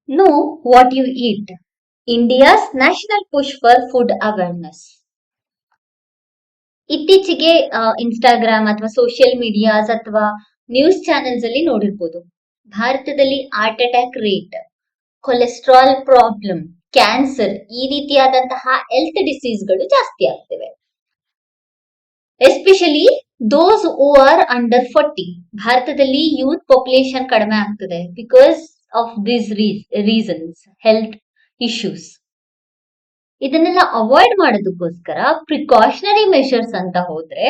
Know what you eat. India's national push for food awareness. ಇತ್ತೀಚೆಗೆ Instagram ಅಥವಾ social medias ಅಥವಾ news channels ಅಲ್ಲಿ ನೋಡಿರ್ಬೋದು. ಭಾರತದಲ್ಲಿ heart attack rate, cholesterol problem, cancer ಈ ರೀತಿಯಾದಂತಹ ಹೆಲ್ತ್ ಡಿಸೀಸ್ಗಳು ಜಾಸ್ತಿ ಆಗ್ತಿವೆ. Especially those who are under 40. ಭಾರತದಲ್ಲಿ ಯೂತ್ ಪಾಪ್ಯುಲೇಷನ್ ಕಡಿಮೆ ಆಗ್ತದೆ because of this reasons, health issues. ಇದನ್ನೆಲ್ಲ ಅವಾಯ್ಡ್ ಮಾಡೋದಕ್ಕೋಸ್ಕರ ಪ್ರಿಕಾಷನರಿ ಮೆಷರ್ಸ್ ಅಂತ ಹೋದ್ರೆ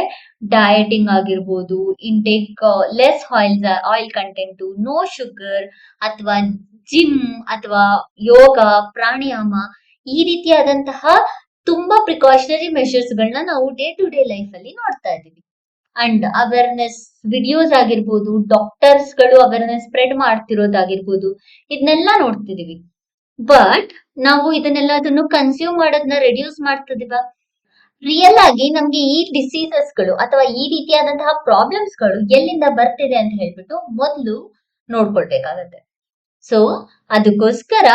ಡಯಟಿಂಗ್ ಆಗಿರ್ಬೋದು, intake less oil content, no sugar, ಅಥವಾ ಜಿಮ್ ಅಥವಾ ಯೋಗ, ಪ್ರಾಣಾಯಾಮ ಈ ರೀತಿಯಾದಂತಹ ತುಂಬಾ ಪ್ರಿಕಾಷನರಿ ಮೆಷರ್ಸ್ ಗಳನ್ನ ನಾವು ಡೇ ಟು ಡೇ ಲೈಫ್ ಅಲ್ಲಿ ನೋಡ್ತಾ ಇದೀವಿ. ಅಂಡ್ ಅವೇರ್ನೆಸ್ ವಿಡಿಯೋಸ್ ಆಗಿರ್ಬೋದು, ಡಾಕ್ಟರ್ಸ್ ಗಳು ಅವೇರ್ನೆಸ್ ಸ್ಪ್ರೆಡ್ ಮಾಡ್ತಿರೋದಾಗಿರ್ಬೋದು, ಇದನ್ನೆಲ್ಲ ನೋಡ್ತಿದೀವಿ. ಬಟ್ ನಾವು ಇದನ್ನೆಲ್ಲದನ್ನು ಕನ್ಸ್ಯೂಮ್ ಮಾಡೋದನ್ನ ರೆಡ್ಯೂಸ್ ಮಾಡ್ತಿದೀವ. ರಿಯಲ್ ಆಗಿ ನಮ್ಗೆ ಈ ಡಿಸೀಸಸ್ ಗಳು ಅಥವಾ ಈ ರೀತಿಯಾದಂತಹ ಪ್ರಾಬ್ಲಮ್ಸ್ ಗಳು ಎಲ್ಲಿಂದ ಬರ್ತಿದೆ ಅಂತ ಹೇಳ್ಬಿಟ್ಟು ಮೊದಲು ನೋಡ್ಕೊಳ್ಬೇಕಾಗತ್ತೆ. ಸೊ ಅದಕ್ಕೋಸ್ಕರ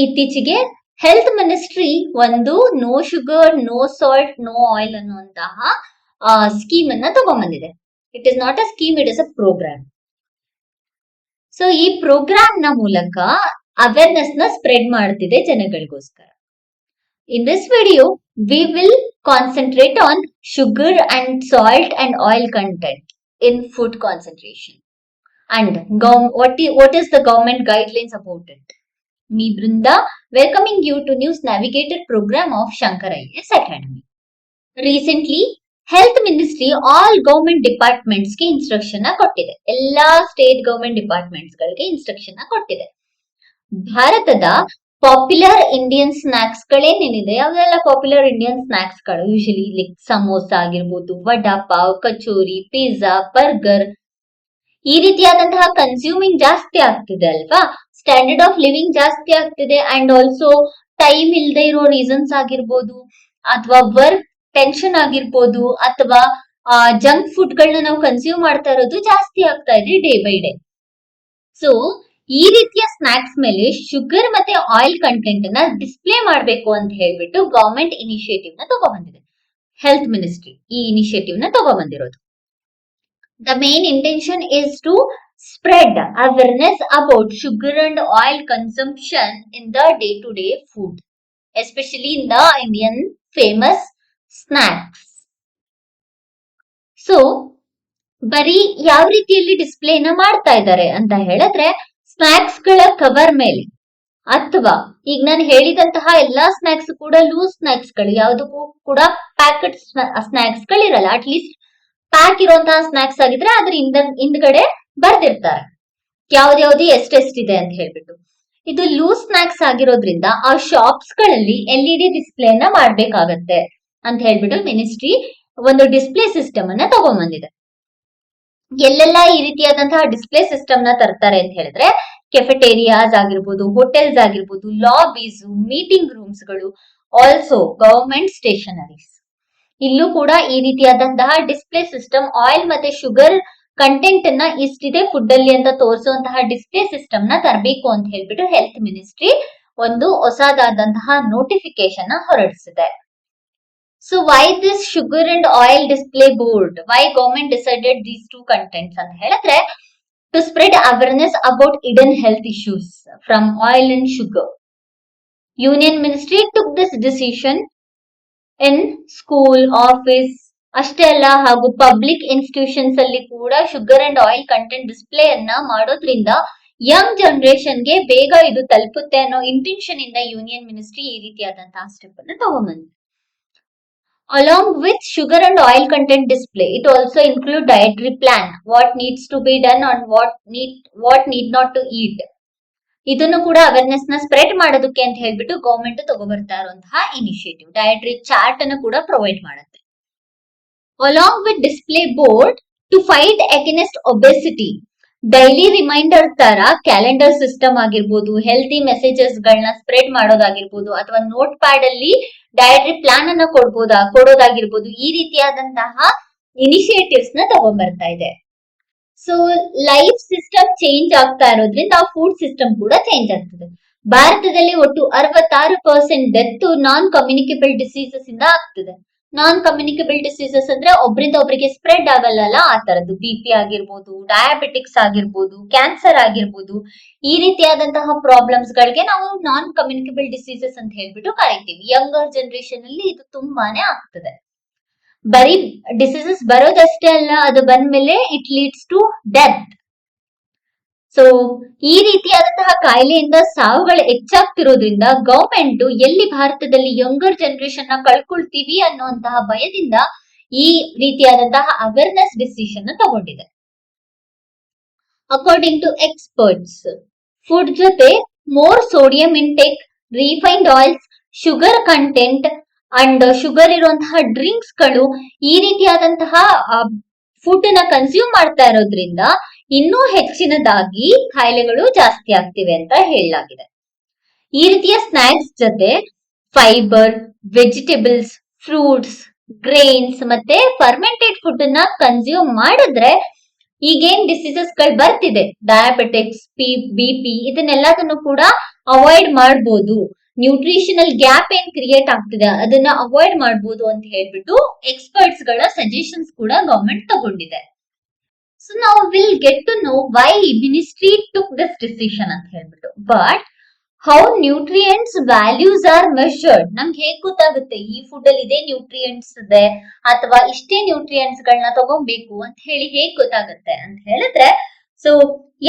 ಇತ್ತೀಚೆಗೆ ಹೆಲ್ತ್ ಮಿನಿಸ್ಟ್ರಿ ಒಂದು no sugar, no salt, no oil ಅನ್ನುವಂತಹ ಸ್ಕೀಮ್ ಅನ್ನ ತಗೊಂಡ್ಬಂದಿದೆ. It is not a scheme, it is a programme. So ಈ ಪ್ರೋಗ್ರಾಮ್ ನ ಮೂಲಕ ಅವೇರ್ನೆಸ್ ನ ಸ್ಪ್ರೆಡ್ ಮಾಡ್ತಿದೆ ಜನಗಳಿಗೋಸ್ಕರ. In this video we will concentrate on sugar and salt and oil content in food concentration and what is the government guidelines about it. Me Brinda, welcoming you to News Navigator program of Shankar IAS Academy. Recently, health ministry all government departments ಗೆ instruction ಕೊಟ್ಟಿದೆ. ಎಲ್ಲಾ state government departments ಗಳಿಗೆ instruction ಕೊಟ್ಟಿದೆ. ಭಾರತದ popular Indian snacks ಗಳೇನೇನಿದೆ, ಅವೆಲ್ಲ popular Indian snacks ಗಳು usually like samosa ಆಗಿರ್ಬೋದು, vada pav, kachori, pizza, burger ಈ ರೀತಿಯಾದಂತಹ ಕನ್ಸ್ಯೂಮಿಂಗ್ ಜಾಸ್ತಿ ಆಗ್ತಿದೆ ಅಲ್ವಾ. ಸ್ಟ್ಯಾಂಡರ್ಡ್ ಆಫ್ ಲಿವಿಂಗ್ ಜಾಸ್ತಿ ಆಗ್ತಿದೆ ಅಂಡ್ ಆಲ್ಸೋ ಟೈಮ್ ಇಲ್ಲದೆ ಇರೋ ರೀಸನ್ಸ್ ಆಗಿರ್ಬೋದು, ಅಥವಾ ವರ್ಕ್ ಟೆನ್ಷನ್ ಆಗಿರ್ಬೋದು, ಅಥವಾ ಜಂಕ್ ಫುಡ್ ಗಳನ್ನ ನಾವು ಕನ್ಸ್ಯೂಮ್ ಮಾಡ್ತಾ ಇರೋದು ಜಾಸ್ತಿ ಆಗ್ತಾ ಇದೆ ಡೇ ಬೈ ಡೇ. ಸೊ ಈ ರೀತಿಯ ಸ್ನಾಕ್ಸ್ ಮೇಲೆ ಶುಗರ್ ಮತ್ತೆ ಆಯಿಲ್ ಕಂಟೆಂಟ್ ಅನ್ನ ಡಿಸ್ಪ್ಲೇ ಮಾಡಬೇಕು ಅಂತ ಹೇಳ್ಬಿಟ್ಟು ಗವರ್ಮೆಂಟ್ ಇನಿಷಿಯೇಟಿವ್ ನ ತಗೊಂಡ್ಬಂದಿದೆ. ಹೆಲ್ತ್ ಮಿನಿಸ್ಟ್ರಿ ಈ ಇನಿಷಿಯೇಟಿವ್ ನ ತಗೊಂಡ್ಬಂದಿರೋದು. The main intention is to spread awareness about sugar and oil consumption in the day-to-day food, especially in the Indian famous snacks. So ಬರೀ ಯಾವ ರೀತಿಯಲ್ಲಿ ಡಿಸ್ಪ್ಲೇನ ಮಾಡ್ತಾ ಇದ್ದಾರೆ ಅಂತ ಹೇಳಿದ್ರೆ, ಸ್ನಾಕ್ಸ್ ಗಳ ಕವರ್ ಮೇಲೆ ಅಥವಾ ಈಗ ನಾನು ಹೇಳಿದಂತಹ ಎಲ್ಲಾ ಸ್ನಾಕ್ಸ್ ಕೂಡ ಲೂಸ್ ಸ್ನಾಕ್ಸ್ ಗಳು, ಯಾವುದಕ್ಕೂ ಕೂಡ ಪ್ಯಾಕೆಟ್ ಸ್ನಾಕ್ಸ್ ಗಳಿರಲ್ಲ. ಅಟ್ಲೀಸ್ಟ್ ಪ್ಯಾಕ್ ಇರುವಂತಹ ಸ್ನಾಕ್ಸ್ ಆಗಿದ್ರೆ ಅದ್ರ ಹಿಂದ್ಗಡೆ ಬರ್ದಿರ್ತಾರೆ ಯಾವ್ದ್ಯಾವ್ದು ಎಷ್ಟೆಷ್ಟಿದೆ ಅಂತ ಹೇಳ್ಬಿಟ್ಟು. ಇದು ಲೂಸ್ ಸ್ನಾಕ್ಸ್ ಆಗಿರೋದ್ರಿಂದ ಆ ಶಾಪ್ಸ್ ಗಳಲ್ಲಿ LED ಡಿಸ್ಪ್ಲೇನ ಮಾಡ್ಬೇಕಾಗತ್ತೆ ಅಂತ ಹೇಳ್ಬಿಟ್ಟು ಮಿನಿಸ್ಟ್ರಿ ಒಂದು ಡಿಸ್ಪ್ಲೇ ಸಿಸ್ಟಮ್ ಅನ್ನ ತಗೊಂಡ್ಬಂದಿದೆ. ಎಲ್ಲೆಲ್ಲ ಈ ರೀತಿಯಾದಂತಹ ಡಿಸ್ಪ್ಲೇ ಸಿಸ್ಟಮ್ ನ ತರ್ತಾರೆ ಅಂತ ಹೇಳಿದ್ರೆ, ಕೆಫೆಟೇರಿಯಾಸ್ ಆಗಿರ್ಬೋದು, ಹೋಟೆಲ್ಸ್ ಆಗಿರ್ಬೋದು, ಲಾಬೀಸ್, ಮೀಟಿಂಗ್ ರೂಮ್ಸ್ ಗಳು, ಆಲ್ಸೋ ಗವರ್ಮೆಂಟ್ ಸ್ಟೇಷನರೀಸ್. ಇಲ್ಲೂ ಕೂಡ ಈ ರೀತಿಯಾದಂತಹ ಡಿಸ್ಪ್ಲೇ ಸಿಸ್ಟಮ್, ಆಯಿಲ್ ಮತ್ತೆ ಶುಗರ್ ಕಂಟೆಂಟ್ ಅನ್ನ ಇಷ್ಟಿದೆ ಫುಡ್ ಅಲ್ಲಿ ಅಂತ ತೋರಿಸುವಂತಹ ಡಿಸ್ಪ್ಲೇ ಸಿಸ್ಟಮ್ ನ ತರಬೇಕು ಅಂತ ಹೇಳ್ಬಿಟ್ಟು ಹೆಲ್ತ್ ಮಿನಿಸ್ಟ್ರಿ ಒಂದು ಹೊಸದಾದಂತಹ ನೋಟಿಫಿಕೇಶನ್ ಹೊರಡಿಸಿದೆ. So why this sugar and oil display board, why government decided these two contents ಅಂತ ಹೇಳಿದ್ರೆ, to spread awareness about hidden health issues from oil and sugar. Union ministry took this decision in school, office ಅಷ್ಟೇ ಅಲ್ಲ, ಹಾಗೂ public institutions ಅಲ್ಲಿ ಕೂಡ sugar and oil content display ಅನ್ನ ಮಾಡೋದ್ರಿಂದ Young generation ಗೆ ಬೇಗ ಇದು ತಲುಪುತ್ತೆ ಅನ್ನೋ ಇಂಟೆನ್ಷನ್ ಇಂದ ಯೂನಿಯನ್ ಮಿನಿಸ್ಟ್ರಿ ಈ ರೀತಿಯಾದಂತಹ ಸ್ಟೆಪ್ ಅನ್ನು ತಗೊಂಡ್ಬಂದಿದೆ. Along with sugar and oil content display, it also include dietary plan, what needs to be done and what need not to eat. ಇದನ್ನು ಕೂಡ ಅವೇರ್ನೆಸ್ ನ ಸ್ಪ್ರೆಡ್ ಮಾಡೋದಕ್ಕೆ ಅಂತ ಹೇಳ್ಬಿಟ್ಟು ಗವರ್ಮೆಂಟ್ ತಗೋಬರ್ತಾ ಇರುವಂತಹ ಇನಿಷಿಯೇಟಿವ್. ಡಯಟರಿ ಚಾರ್ಟ್ ಅನ್ನು ಕೂಡ ಪ್ರೊವೈಡ್ ಮಾಡುತ್ತೆ. Along with display board to fight against obesity, daily reminder ತರ ಕ್ಯಾಲೆಂಡರ್ ಸಿಸ್ಟಮ್ ಆಗಿರ್ಬೋದು, ಹೆಲ್ತಿ ಮೆಸೇಜಸ್ ಗಳನ್ನ ಸ್ಪ್ರೆಡ್ ಮಾಡೋದಾಗಿರ್ಬೋದು, ಅಥವಾ ನೋಟ್ ಪ್ಯಾಡ್ ಅಲ್ಲಿ ಡಯಟರಿ ಪ್ಲಾನ್ ಅನ್ನ ಕೊಡೋದಾಗಿರ್ಬೋದು, ಈ ರೀತಿಯಾದಂತಹ ಇನಿಷಿಯೇಟಿವ್ಸ್ ನ ತಗೊಂಡ್ಬರ್ತಾ ಇದೆ. ಸೊ ಲೈಫ್ ಸಿಸ್ಟಮ್ ಚೇಂಜ್ ಆಗ್ತಾ ಇರೋದ್ರಿಂದ ಫುಡ್ ಸಿಸ್ಟಮ್ ಕೂಡ ಚೇಂಜ್ ಆಗ್ತದೆ. ಭಾರತದಲ್ಲಿ ಒಟ್ಟು 66% ಡೆತ್ ನಾನ್ ಕಮ್ಯುನಿಕೇಬಲ್ ಡಿಸೀಸಸ್ ಇಂದ ಆಗ್ತದೆ. ನಾನ್ ಕಮ್ಯುನಿಕೇಬಲ್ ಡಿಸೀಸಸ್ ಅಂದ್ರೆ ಒಬ್ರಿಂದ ಒಬ್ರಿಗೆ ಸ್ಪ್ರೆಡ್ ಆಗಲ್ಲ ಆ ತರದ್ದು. BP ಆಗಿರ್ಬೋದು, ಡಯಾಬಿಟಿಕ್ಸ್ ಆಗಿರ್ಬೋದು, ಕ್ಯಾನ್ಸರ್ ಆಗಿರ್ಬೋದು, ಈ ರೀತಿಯಾದಂತಹ ಪ್ರಾಬ್ಲಮ್ಸ್ ಗಳಿಗೆ ನಾವು ನಾನ್ ಕಮ್ಯುನಿಕೇಬಲ್ ಡಿಸೀಸಸ್ ಅಂತ ಹೇಳ್ಬಿಟ್ಟು ಕರಿತೀವಿ. ಯಂಗರ್ ಜನರೇಷನ್ ಅಲ್ಲಿ ಇದು ತುಂಬಾನೇ ಆಗ್ತದೆ. ಬರೀ ಡಿಸೀಸಸ್ ಬರೋದಷ್ಟೇ ಅಲ್ಲ, ಅದು ಬಂದ್ಮೇಲೆ it leads to death. So ಈ ರೀತಿಯಾದಂತಹ ಕಾಯಿಲೆಯಿಂದ ಸಾವುಗಳು ಹೆಚ್ಚಾಗ್ತಿರೋದ್ರಿಂದ ಗವರ್ಮೆಂಟ್ ಎಲ್ಲಿ ಭಾರತದಲ್ಲಿ ಯಂಗರ್ ಜನರೇಷನ್ ನ ಕಳ್ಕೊಳ್ತೀವಿ ಅನ್ನುವಂತಹ ಭಯದಿಂದ ಈ ರೀತಿಯಾದಂತಹ ಅವೇರ್ನೆಸ್ ಡಿಸಿಷನ್ ತಗೊಂಡಿದೆ. ಅಕಾರ್ಡಿಂಗ್ ಟು ಎಕ್ಸ್ಪರ್ಟ್ಸ್, ಫುಡ್ ಜೊತೆ more sodium intake, refined oils, sugar content and sugar ಇರುವಂತಹ ಡ್ರಿಂಕ್ಸ್ ಗಳು, ಈ ರೀತಿಯಾದಂತಹ ಫುಡ್ ನ ಕನ್ಸ್ಯೂಮ್ ಮಾಡ್ತಾ ಇರೋದ್ರಿಂದ ಇನ್ನೂ ಹೆಚ್ಚಿನದಾಗಿ ಕಾಯಿಲೆಗಳು ಜಾಸ್ತಿ ಆಗ್ತಿವೆ ಅಂತ ಹೇಳಲಾಗಿದೆ. ಈ ರೀತಿಯ ಸ್ನಾಕ್ಸ್ ಜೊತೆ ಫೈಬರ್, ವೆಜಿಟೇಬಲ್ಸ್, ಫ್ರೂಟ್ಸ್, ಗ್ರೇನ್ಸ್ ಮತ್ತೆ ಫರ್ಮೆಂಟೆಡ್ ಫುಡ್ ನ ಕನ್ಸ್ಯೂಮ್ ಮಾಡಿದ್ರೆ ಈಗೇನ್ ಡಿಸೀಸಸ್ ಗಳು ಬರ್ತಿದೆ, ಡಯಾಬಿಟಿಕ್ಸ್, BP, ಇದನ್ನೆಲ್ಲದನ್ನು ಕೂಡ ಅವಾಯ್ಡ್ ಮಾಡಬಹುದು. ನ್ಯೂಟ್ರಿಷನಲ್ ಗ್ಯಾಪ್ ಏನ್ ಕ್ರಿಯೇಟ್ ಆಗ್ತಿದೆ ಅದನ್ನ ಅವಾಯ್ಡ್ ಮಾಡಬಹುದು ಅಂತ ಹೇಳ್ಬಿಟ್ಟು ಎಕ್ಸ್ಪರ್ಟ್ಸ್ ಗಳ ಸಜೆಷನ್ಸ್ ಕೂಡ ಗವರ್ಮೆಂಟ್ ತಗೊಂಡಿದೆ. ಸೊ ನಾವು will get to know why ministry took this decision ಅಂತ ಹೇಳ್ಬಿಟ್ಟು. But how nutrients values are measured, ನಮ್ಗೆ ಹೇಗ್ ಗೊತ್ತಾಗುತ್ತೆ ಈ ಫುಡ್ ಅಲ್ಲಿ ಇದೇ ನ್ಯೂಟ್ರಿಯೆಂಟ್ಸ್ ಇದೆ ಅಥವಾ ಇಷ್ಟೇ ನ್ಯೂಟ್ರಿಯೆಂಟ್ಸ್ ಗಳನ್ನ ತಗೋಬೇಕು ಅಂತ ಹೇಳಿ ಹೇಗ್ ಗೊತ್ತಾಗುತ್ತೆ ಅಂತ ಹೇಳಿದ್ರೆ, ಸೊ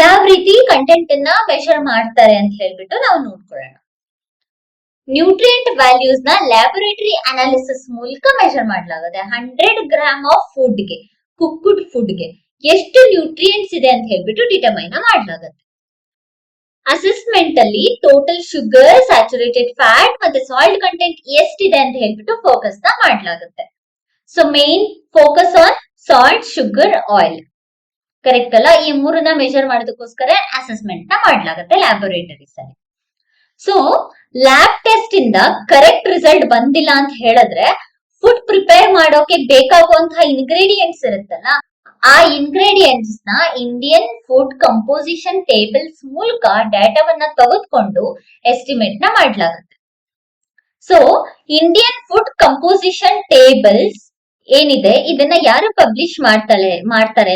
ಯಾವ ರೀತಿ ಕಂಟೆಂಟ್ ಅನ್ನ ಮೆಷರ್ ಮಾಡ್ತಾರೆ ಅಂತ ಹೇಳ್ಬಿಟ್ಟು ನಾವು ನೋಡ್ಕೊಳ್ಳೋಣ. ನ್ಯೂಟ್ರಿಯೆಂಟ್ ವ್ಯಾಲ್ಯೂಸ್ ನ ಲ್ಯಾಬೊರೇಟರಿ ಅನಾಲಿಸಿಸ್ ಮೂಲಕ ಮೆಷರ್ ಮಾಡಲಾಗುತ್ತೆ. 100 ಗ್ರಾಮ್ ಆಫ್ ಫುಡ್ಗೆ, ಕುಕ್ಡ್ ಫುಡ್ಗೆ ಎಷ್ಟು ನ್ಯೂಟ್ರಿಯೆಂಟ್ಸ್ ಇದೆ ಅಂತ ಹೇಳ್ಬಿಟ್ಟು ಡಿಟರ್ಮೈನ್ ಮಾಡಲಾಗುತ್ತೆ. ಅಸೆಸ್ಮೆಂಟ್ ಅಲ್ಲಿ ಟೋಟಲ್ ಶುಗರ್, ಸ್ಯಾಚುರೇಟೆಡ್ ಫ್ಯಾಟ್ ಮತ್ತೆ ಸಾಲ್ಟ್ ಕಂಟೆಂಟ್ ಎಷ್ಟಿದೆ ಅಂತ ಹೇಳ್ಬಿಟ್ಟು ಫೋಕಸ್ ನ ಮಾಡಲಾಗುತ್ತೆ. So main focus on salt, sugar, oil. Correct ಅಲ್ಲ? ಈ ಮೂರನ್ನ ಮೆಷರ್ ಮಾಡೋದಕ್ಕೋಸ್ಕರ ಅಸೆಸ್ಮೆಂಟ್ ನ ಮಾಡಲಾಗುತ್ತೆ ಲ್ಯಾಬೊರೇಟರೀಸ್ ಅಲ್ಲಿ. ಸೊ ಲ್ಯಾಬ್ ಟೆಸ್ಟ್ ಇಂದ ಕರೆಕ್ಟ್ ರಿಸಲ್ಟ್ ಬಂದಿಲ್ಲ ಅಂತ ಹೇಳಿದ್ರೆ, ಫುಡ್ ಪ್ರಿಪೇರ್ ಮಾಡೋಕೆ ಬೇಕಾಗುವಂತಹ ಇಂಗ್ರೀಡಿಯೆಂಟ್ಸ್ ಇರುತ್ತಲ್ಲ, ಆ ಇಂಗ್ರೀಡಿಯೆಂಟ್ಸ್ ನ ಇಂಡಿಯನ್ ಫುಡ್ ಕಂಪೋಸಿಷನ್ ಟೇಬಲ್ಸ್ ಮೂಲಕ ಡೇಟಾವನ್ನ ತೆಗೆದುಕೊಂಡು ಎಸ್ಟಿಮೇಟ್ ನ ಮಾಡಲಾಗುತ್ತೆ. So Indian food composition tables ಏನಿದೆ ಇದನ್ನ ಯಾರು ಪಬ್ಲಿಷ್ ಮಾಡ್ತಾರೆ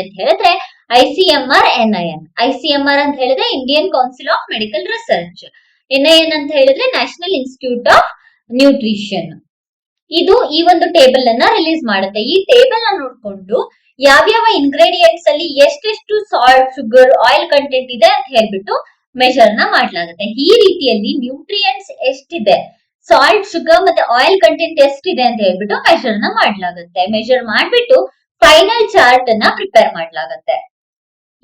ಅಂತ ಹೇಳಿದ್ರೆ ICMR, NIN. ICMR ಅಂತ ಹೇಳಿದ್ರೆ Indian council of medical research, NIN ಅಂತ ಹೇಳಿದ್ರೆ ನ್ಯಾಷನಲ್ ಇನ್ಸ್ಟಿಟ್ಯೂಟ್ ಆಫ್ ನ್ಯೂಟ್ರಿಷನ್. ಇದು ಈ ಒಂದು ಟೇಬಲ್ ಅನ್ನ ರಿಲೀಸ್ ಮಾಡುತ್ತೆ. ಈ ಟೇಬಲ್ ನ ನೋಡ್ಕೊಂಡು ಯಾವ್ಯಾವ ಇಂಗ್ರೀಡಿಯೆಂಟ್ಸ್ ಅಲ್ಲಿ ಎಷ್ಟೆಷ್ಟು ಸಾಲ್ಟ್, ಶುಗರ್, ಆಯಿಲ್ ಕಂಟೆಂಟ್ ಇದೆ ಅಂತ ಹೇಳ್ಬಿಟ್ಟು ಮೆಷರ್ ನ ಮಾಡಲಾಗುತ್ತೆ. ಈ ರೀತಿಯಲ್ಲಿ ನ್ಯೂಟ್ರಿಯೆಂಟ್ಸ್ ಎಷ್ಟಿದೆ, ಸಾಲ್ಟ್, ಶುಗರ್ ಮತ್ತೆ ಆಯಿಲ್ ಕಂಟೆಂಟ್ ಎಷ್ಟಿದೆ ಅಂತ ಹೇಳ್ಬಿಟ್ಟು ಮೆಷರ್ ನ ಮಾಡಲಾಗುತ್ತೆ. ಮೆಷರ್ ಮಾಡ್ಬಿಟ್ಟು ಫೈನಲ್ ಚಾರ್ಟ್ ಅನ್ನ ಪ್ರಿಪೇರ್ ಮಾಡಲಾಗುತ್ತೆ.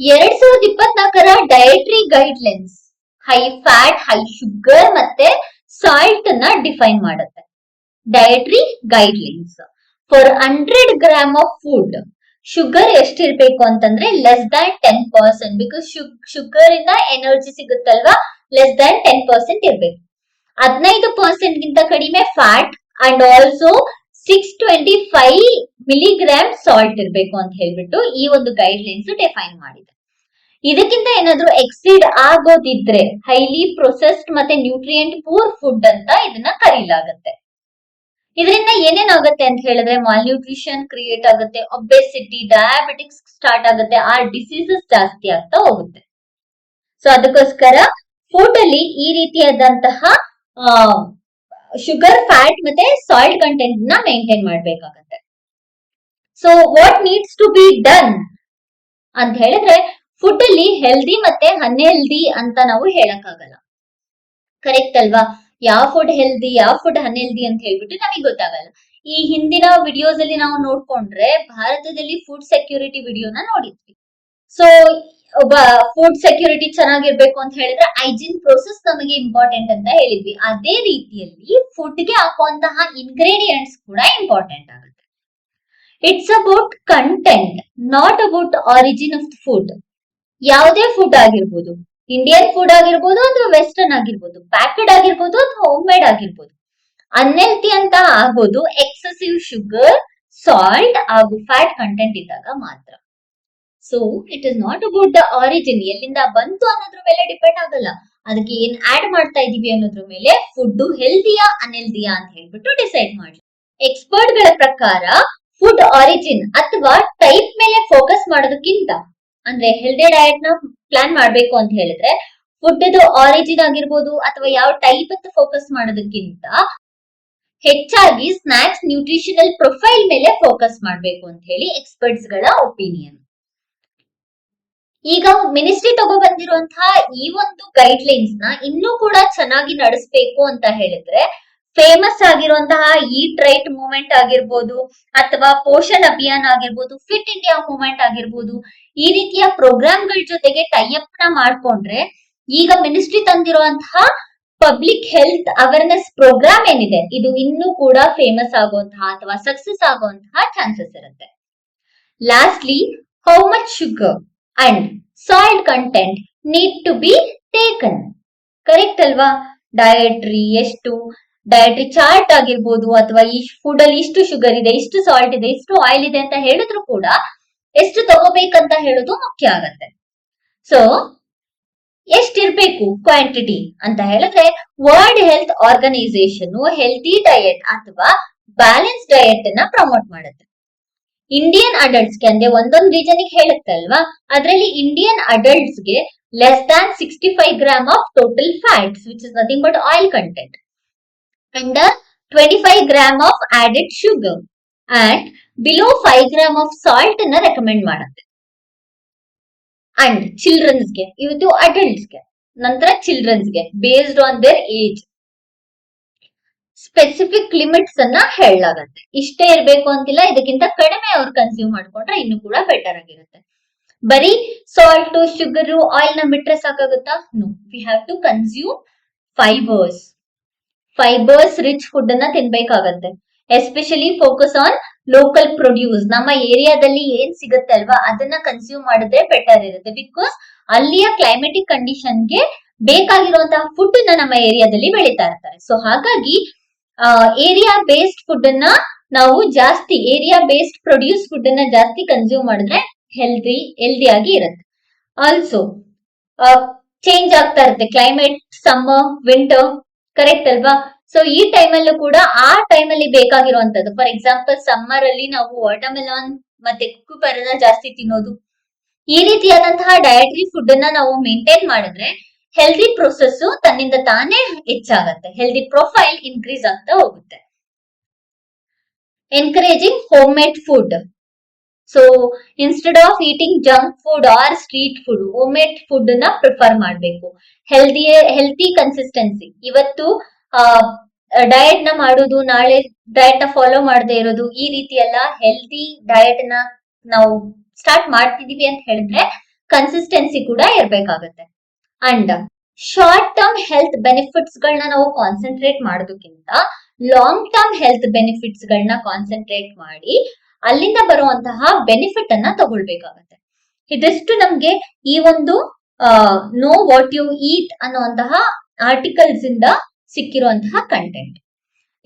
2024ರ dietary guidelines high fat, high sugar ಮತ್ತೆ ಸಾಲ್ಟ್ ನ ಡಿಫೈನ್ ಮಾಡುತ್ತೆ. Dietary guidelines for 100 gram of food sugar ಎಷ್ಟಿರ್ಬೇಕು ಅಂತಂದ್ರೆ ಲೆಸ್ ದ್ಯಾನ್ 10%, ಬಿಕಾಸ್ ಶುಗರ್ ಇಂದ ಎನರ್ಜಿ ಸಿಗುತ್ತಲ್ವಾ, ಲೆಸ್ ದ್ಯಾನ್ 10% ಇರ್ಬೇಕು. 15% ಗಿಂತ ಕಡಿಮೆ fat and also 625 milligram salt ಇರ್ಬೇಕು ಅಂತ ಹೇಳ್ಬಿಟ್ಟು ಈ ಒಂದು ಗೈಡ್ಲೈನ್ಸ್ ಡಿಫೈನ್ ಮಾಡಿದೆ. ಇದಕ್ಕಿಂತ ಏನಾದ್ರೂ ಎಕ್ಸೀಡ್ ಆಗೋದಿದ್ರೆ ಹೈಲಿ ಪ್ರೊಸೆಸ್ಡ್ ಮತ್ತೆ ನ್ಯೂಟ್ರಿಯೆಂಟ್ ಪೂರ್ ಫುಡ್ ಅಂತ ಇದನ್ನ ಕರೀಲಾಗತ್ತೆ. ಇದರಿಂದ ಏನೇನಾಗುತ್ತೆ ಅಂತ ಹೇಳಿದ್ರೆ ಮಾಲ್ ನ್ಯೂಟ್ರಿಷನ್ ಕ್ರಿಯೇಟ್ ಆಗುತ್ತೆ, ಒಬೆಸಿಟಿ, ಡಯಾಬಿಟಿಕ್ಸ್ ಸ್ಟಾರ್ಟ್ ಆಗುತ್ತೆ, ಆ ಡಿಸೀಸಸ್ ಜಾಸ್ತಿ ಆಗ್ತಾ ಹೋಗುತ್ತೆ. ಸೊ ಅದಕ್ಕೋಸ್ಕರ ಫುಡ್ ಅಲ್ಲಿ ಈ ರೀತಿಯಾದಂತಹ ಶುಗರ್, ಫ್ಯಾಟ್ ಮತ್ತೆ ಸಾಲ್ಟ್ ಕಂಟೆಂಟ್ ನ ಮೇಂಟೈನ್ ಮಾಡ್ಬೇಕಾಗತ್ತೆ. So what needs to be done ಅಂತ ಹೇಳಿದ್ರೆ, ಫುಡ್ ಅಲ್ಲಿ ಹೆಲ್ದಿ ಮತ್ತೆ ಅನ್ಹೆಲ್ದಿ ಅಂತ ನಾವು ಹೇಳಕ್ಕಾಗಲ್ಲ. ಕರೆಕ್ಟ್ ಅಲ್ವಾ? ಯಾವ ಫುಡ್ ಹೆಲ್ದಿ, ಯಾವ ಫುಡ್ ಅನ್ಹೆಲ್ದಿ ಅಂತ ಹೇಳ್ಬಿಟ್ಟು ನಮಗೆ ಗೊತ್ತಾಗಲ್ಲ. ಈ ಹಿಂದಿನ ವಿಡಿಯೋಸ್ ಅಲ್ಲಿ ನಾವು ನೋಡ್ಕೊಂಡ್ರೆ ಭಾರತದಲ್ಲಿ ಫುಡ್ ಸೆಕ್ಯೂರಿಟಿ ವಿಡಿಯೋನ ನೋಡಿದ್ವಿ. ಸೊ ಒಬ್ಬ ಫುಡ್ ಸೆಕ್ಯೂರಿಟಿ ಚೆನ್ನಾಗಿರ್ಬೇಕು ಅಂತ ಹೇಳಿದ್ರೆ ಹೈಜೀನ್ ಪ್ರೋಸೆಸ್ ನಮಗೆ ಇಂಪಾರ್ಟೆಂಟ್ ಅಂತ ಹೇಳಿದ್ವಿ. ಅದೇ ರೀತಿಯಲ್ಲಿ ಫುಡ್ ಗೆ ಹಾಕುವಂತಹ ಇಂಗ್ರೀಡಿಯೆಂಟ್ಸ್ ಕೂಡ ಇಂಪಾರ್ಟೆಂಟ್ ಆಗುತ್ತೆ. It's about content, not about origin of food. ಯಾವುದೇ ಫುಡ್ ಆಗಿರ್ಬೋದು, ಇಂಡಿಯನ್ ಫುಡ್ ಆಗಿರ್ಬೋದು ಅಥವಾ ವೆಸ್ಟರ್ನ್ ಆಗಿರ್ಬೋದು, ಪ್ಯಾಕೆಡ್ ಆಗಿರ್ಬೋದು ಅಥವಾ ಹೋಮ್ ಮೇಡ್ ಆಗಿರ್ಬೋದು, ಅನ್ಹೆಲ್ತಿ ಅಂತ ಆಗೋದು ಎಕ್ಸೆಸಿವ್ ಶುಗರ್, ಸಾಲ್ಟ್ ಹಾಗೂ ಫ್ಯಾಟ್ ಕಂಟೆಂಟ್ ಇದ್ದಾಗ ಮಾತ್ರ. So it is not about the origin, ಎಲ್ಲಿಂದ ಬಂತು ಅನ್ನೋದ್ರ ಮೇಲೆ ಡಿಪೆಂಡ್ ಆಗಲ್ಲ. ಅದಕ್ಕೆ ಏನ್ ಆಡ್ ಮಾಡ್ತಾ ಇದೀವಿ ಅನ್ನೋದ್ರ ಮೇಲೆ ಫುಡ್ ಹೆಲ್ದಿಯಾ ಅನ್ಹೆಲ್ದಿಯಾ ಅಂತ ಹೇಳ್ಬಿಟ್ಟು ಡಿಸೈಡ್ ಮಾಡಿ. ಎಕ್ಸ್ಪರ್ಟ್ ಗಳ ಪ್ರಕಾರ ಫುಡ್ ಆರಿಜಿನ್ ಅಥವಾ ಟೈಪ್ ಮೇಲೆ ಫೋಕಸ್ ಮಾಡೋದಕ್ಕಿಂತ, ಅಂದ್ರೆ ಹೆಲ್ದಿ ಡಯಟ್ ನ ಪ್ಲಾನ್ ಮಾಡ್ಬೇಕು ಅಂತ ಹೇಳಿದ್ರೆ ಫುಡ್ ಆರಿಜಿನ್ ಆಗಿರ್ಬೋದು ಅಥವಾ ಯಾವ ಟೈಪ್ ಅಂತ ಫೋಕಸ್ ಮಾಡೋದಕ್ಕಿಂತ ಹೆಚ್ಚಾಗಿ ಸ್ನಾಕ್ಸ್ ನ್ಯೂಟ್ರಿಷನಲ್ ಪ್ರೊಫೈಲ್ ಮೇಲೆ ಫೋಕಸ್ ಮಾಡಬೇಕು ಅಂತ ಹೇಳಿ ಎಕ್ಸ್ಪರ್ಟ್ಸ್ ಗಳ ಒಪಿನಿಯನ್. ಈಗ ಮಿನಿಸ್ಟ್ರಿ ತಗೋ ಬಂದಿರುವಂತಹ ಈ ಒಂದು ಗೈಡ್ ಲೈನ್ಸ್ ನ ಇನ್ನೂ ಕೂಡ ಚೆನ್ನಾಗಿ ನಡೆಸಬೇಕು ಅಂತ ಹೇಳಿದ್ರೆ ಫೇಮಸ್ ಆಗಿರುವಂತಹ ಈಟ್ ರೈಟ್ ಮೂವ್ಮೆಂಟ್ ಆಗಿರ್ಬೋದು ಅಥವಾ ಪೋಷಣ್ ಅಭಿಯಾನ್ ಆಗಿರ್ಬೋದು, ಫಿಟ್ ಇಂಡಿಯಾ ಮೂವ್ಮೆಂಟ್ ಆಗಿರ್ಬೋದು, ಈ ರೀತಿಯ ಪ್ರೋಗ್ರಾಮ್ಗಳ ಜೊತೆಗೆ ಟೈಅಪ್ ನ ಮಾಡ್ಕೊಂಡ್ರೆ ಈಗ ಮಿನಿಸ್ಟ್ರಿ ತಂದಿರುವಂತಹ ಪಬ್ಲಿಕ್ ಹೆಲ್ತ್ ಅವೇರ್ನೆಸ್ ಪ್ರೋಗ್ರಾಮ್ ಏನಿದೆ ಇದು ಇನ್ನೂ ಕೂಡ ಫೇಮಸ್ ಆಗುವಂತಹ ಅಥವಾ ಸಕ್ಸಸ್ ಆಗುವಂತಹ ಚಾನ್ಸಸ್ ಇರುತ್ತೆ. Lastly, how much sugar and salt content need to be taken. Correct ಅಲ್ವಾ? ಡಯಟ್ರಿ ಚಾರ್ಟ್ ಆಗಿರ್ಬೋದು ಅಥವಾ ಈ ಫುಡ್ ಅಲ್ಲಿ ಇಷ್ಟು ಶುಗರ್ ಇದೆ, ಇಷ್ಟು ಸಾಲ್ಟ್ ಇದೆ, ಇಷ್ಟು ಆಯಿಲ್ ಇದೆ ಅಂತ ಹೇಳಿದ್ರು ಕೂಡ ಎಷ್ಟು ತಗೋಬೇಕಂತ ಹೇಳೋದು ಮುಖ್ಯ ಆಗತ್ತೆ. ಸೊ ಎಷ್ಟಿರ್ಬೇಕು ಕ್ವಾಂಟಿಟಿ ಅಂತ ಹೇಳಿದ್ರೆ world health organisation healthy diet ಅಥವಾ ಬ್ಯಾಲೆನ್ಸ್ ಡಯಟ್ ಅನ್ನ ಪ್ರಮೋಟ್ ಮಾಡುತ್ತೆ. ಇಂಡಿಯನ್ ಅಡಲ್ಟ್ಸ್ ಗೆ ಅಂದ್ರೆ ಒಂದೊಂದು ರೀಜನ್ ಹೇಳುತ್ತೆ ಅಲ್ವಾ, ಅದರಲ್ಲಿ ಇಂಡಿಯನ್ ಅಡಲ್ಟ್ಸ್ ಗೆ less than 65 gram of total fats which is nothing but oil content and 25 gram of added sugar and below 5 gram of salt ಅನ್ನ ರೆಕಮೆಂಡ್ ಮಾಡುತ್ತೆ. ಅಂಡ್ ಚಿಲ್ಡ್ರನ್ಸ್ಗೆ, ಇವತ್ತು ಅಡಲ್ಟ್ಸ್ಗೆ, ನಂತರ ಚಿಲ್ಡ್ರನ್ಸ್ಗೆ based on their age specific limits ಅನ್ನ ಹೇಳಲಾಗತ್ತೆ. ಇಷ್ಟೇ ಇರಬೇಕು ಅಂತಿಲ್ಲ, ಇದಕ್ಕಿಂತ ಕಡಿಮೆ ಅವ್ರು ಕನ್ಸ್ಯೂಮ್ ಮಾಡ್ಕೊಂಡ್ರೆ ಇನ್ನು ಕೂಡ ಬೆಟರ್ ಆಗಿರುತ್ತೆ. ಬರೀ ಸಾಲ್ಟ್, ಶುಗರ್, ಆಯಿಲ್ ನ ಬಿಟ್ರೆ ಸಾಕಾಗುತ್ತಾ? No, we have to consume fibres rich food ಅನ್ನ ತಿನ್ಬೇಕಾಗತ್ತೆ. Especially focus on local produce, ನಮ್ಮ ಏರಿಯಾದಲ್ಲಿ ಏನ್ ಸಿಗುತ್ತೆ ಅಲ್ವಾ ಅದನ್ನ ಕನ್ಸ್ಯೂಮ್ ಮಾಡಿದ್ರೆ ಬೆಟರ್ ಇರುತ್ತೆ. ಬಿಕಾಸ್ ಅಲ್ಲಿಯ ಕ್ಲೈಮೆಟಿಕ್ ಕಂಡೀಷನ್ಗೆ ಬೇಕಾಗಿರುವಂತಹ ಫುಡ್ ನಮ್ಮ ಏರಿಯಾದಲ್ಲಿ ಬೆಳೀತಾ ಇರ್ತಾರೆ. ಸೊ ಹಾಗಾಗಿ ಏರಿಯಾ ಬೇಸ್ಡ್ ಫುಡ್ ಅನ್ನ ನಾವು ಜಾಸ್ತಿ, ಏರಿಯಾ ಬೇಸ್ಡ್ ಪ್ರೊಡ್ಯೂಸ್ ಫುಡ್ ಅನ್ನ ಜಾಸ್ತಿ ಕನ್ಸ್ಯೂಮ್ ಮಾಡಿದ್ರೆ ಹೆಲ್ದಿ ಆಗಿ ಇರುತ್ತೆ. ಆಲ್ಸೋ ಚೇಂಜ್ ಆಗ್ತಾ ಇರುತ್ತೆ ಕ್ಲೈಮೇಟ್, ಸಮ್ಮರ್, ವಿಂಟರ್, ಕರೆಕ್ಟ್ ಅಲ್ವಾ? ಸೊ ಈ ಟೈಮಲ್ಲೂ ಕೂಡ ಆ ಟೈಮಲ್ಲಿ ಬೇಕಾಗಿರುವಂತದ್ದು, ಫಾರ್ ಎಕ್ಸಾಂಪಲ್ ಸಮ್ಮರ್ ಅಲ್ಲಿ ನಾವು ವಾಟರ್ಮೆಲಾನ್ ಮತ್ತೆ ಕುಕುಂಬರ್ ಅನ್ನ ಜಾಸ್ತಿ ತಿನ್ನೋದು, ಈ ರೀತಿಯಾದಂತಹ ಡಯಟ್ರಿ ಫುಡ್ ಅನ್ನ ನಾವು ಮೇಂಟೈನ್ ಮಾಡಿದ್ರೆ ಹೆಲ್ದಿ ಪ್ರೊಸೆಸ್ ತನ್ನಿಂದ ತಾನೇ ಹೆಚ್ಚಾಗತ್ತೆ, ಹೆಲ್ದಿ ಪ್ರೊಫೈಲ್ ಇನ್ಕ್ರೀಸ್ ಆಗ್ತಾ ಹೋಗುತ್ತೆ. Encouraging homemade food. So instead of eating junk food or street food, homemade food ನ ಪ್ರಿಫರ್ ಮಾಡಬೇಕು. ಹೆಲ್ತಿ ಕನ್ಸಿಸ್ಟೆನ್ಸಿ, ಇವತ್ತು ಡಯಟ್ ನ ಮಾಡೋದು, ನಾಳೆ ಡಯಟ್ ನ ಫಾಲೋ ಮಾಡದೇ ಇರೋದು, ಈ ರೀತಿ ಎಲ್ಲ ಹೆಲ್ದಿ ಡಯಟ್ ನ ನಾವು ಸ್ಟಾರ್ಟ್ ಮಾಡ್ತಿದೀವಿ ಅಂತ ಹೇಳಿದ್ರೆ ಕನ್ಸಿಸ್ಟೆನ್ಸಿ ಕೂಡ ಇರ್ಬೇಕಾಗತ್ತೆ. And short term health benefits ಗಳನ್ನ ನಾವು ಕಾನ್ಸಂಟ್ರೇಟ್ ಮಾಡೋದಕ್ಕಿಂತ ಲಾಂಗ್ ಟರ್ಮ್ ಹೆಲ್ತ್ ಬೆನಿಫಿಟ್ಸ್ ಗಳನ್ನ ಕಾನ್ಸಂಟ್ರೇಟ್ ಮಾಡಿ ಅಲ್ಲಿಂದ ಬರುವಂತಹ ಬೆನಿಫಿಟ್ ಅನ್ನ ತಗೊಳ್ಬೇಕಾಗತ್ತೆ. ಇದಿಷ್ಟು ನಮ್ಗೆ ಈ ಒಂದು ನೋ ವಾಟ್ ಯು ಈಟ್ ಅನ್ನುವಂತಹ ಆರ್ಟಿಕಲ್ಸ್ ಇಂದ ಸಿಕ್ಕಿರುವಂತಹ ಕಂಟೆಂಟ್.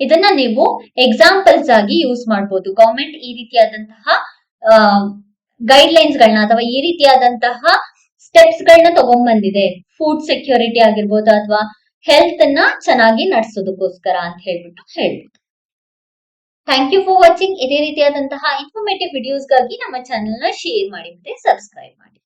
ಇದನ್ನ ನೀವು ಎಕ್ಸಾಂಪಲ್ಸ್ ಆಗಿ ಯೂಸ್ ಮಾಡಬಹುದು. ಗವರ್ಮೆಂಟ್ ಈ ರೀತಿಯಾದಂತಹ ಗೈಡ್ ಲೈನ್ಸ್ ಗಳನ್ನ ಅಥವಾ ಈ ರೀತಿಯಾದಂತಹ ಸ್ಟೆಪ್ಸ್ ಗಳನ್ನ ತಗೊಂಡ್ಬಂದಿದೆ ಫುಡ್ ಸೆಕ್ಯೂರಿಟಿ ಆಗಿರ್ಬೋದು ಅಥವಾ ಹೆಲ್ತ್ ಅನ್ನ ಚೆನ್ನಾಗಿ ನಡೆಸೋದಕ್ಕೋಸ್ಕರ ಅಂತ ಹೇಳ್ಬಿಟ್ಟು ಹೇಳ್ಬೋದು. Thank you for watching. ಇದೇ ರೀತಿಯಾದಂತಹ ಇನ್ಫಾರ್ಮೇಟಿವ್ ವಿಡಿಯೋಸ್ಗಾಗಿ ನಮ್ಮ ಚಾನೆಲ್ ನ ಶೇರ್ ಮಾಡಿ ಮತ್ತೆ ಸಬ್ಸ್ಕ್ರೈಬ್ ಮಾಡಿ.